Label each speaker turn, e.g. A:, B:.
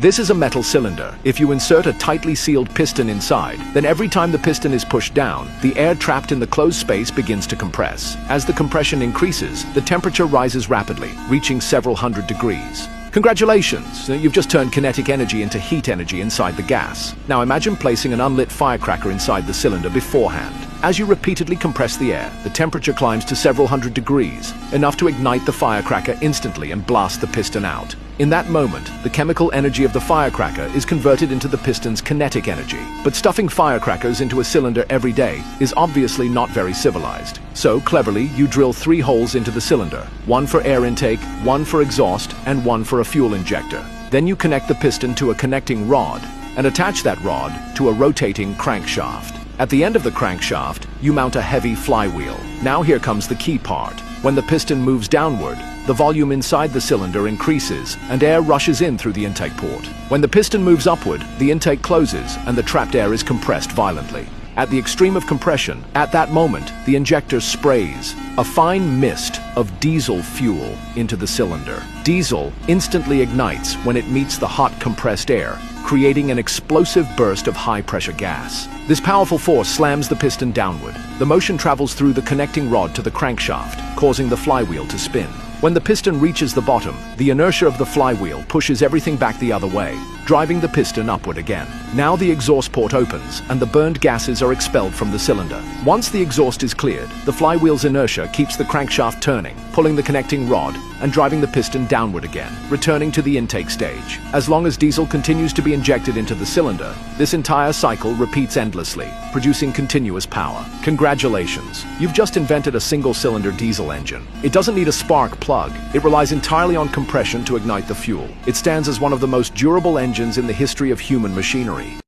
A: This is a metal cylinder. If you insert a tightly sealed piston inside, then every time the piston is pushed down, the air trapped in the closed space begins to compress. As the compression increases, the temperature rises rapidly, reaching several hundred degrees. Congratulations! You've just turned kinetic energy into heat energy inside the gas. Now imagine placing an unlit firecracker inside the cylinder beforehand. As you repeatedly compress the air, the temperature climbs to several hundred degrees, enough to ignite the firecracker instantly and blast the piston out. In that moment, the chemical energy of the firecracker is converted into the piston's kinetic energy. But stuffing firecrackers into a cylinder every day is obviously not very civilized. So, cleverly, you drill 3 holes into the cylinder, one for air intake, one for exhaust, and one for a fuel injector. Then you connect the piston to a connecting rod and attach that rod to a rotating crankshaft. At the end of the crankshaft, you mount a heavy flywheel. Now here comes the key part. When the piston moves downward, the volume inside the cylinder increases and air rushes in through the intake port. When the piston moves upward, the intake closes and the trapped air is compressed violently. At the extreme of compression, at that moment, the injector sprays a fine mist of diesel fuel into the cylinder. Diesel instantly ignites when it meets the hot compressed air, creating an explosive burst of high-pressure gas. This powerful force slams the piston downward. The motion travels through the connecting rod to the crankshaft, causing the flywheel to spin. When the piston reaches the bottom, the inertia of the flywheel pushes everything back the other way, driving the piston upward again. Now the exhaust port opens, and the burned gases are expelled from the cylinder. Once the exhaust is cleared, the flywheel's inertia keeps the crankshaft turning, pulling the connecting rod and driving the piston downward again, returning to the intake stage. As long as diesel continues to be injected into the cylinder, this entire cycle repeats endlessly, producing continuous power. Congratulations! You've just invented a single-cylinder diesel engine. It doesn't need a spark plug. It relies entirely on compression to ignite the fuel. It stands as one of the most durable engines in the history of human machinery.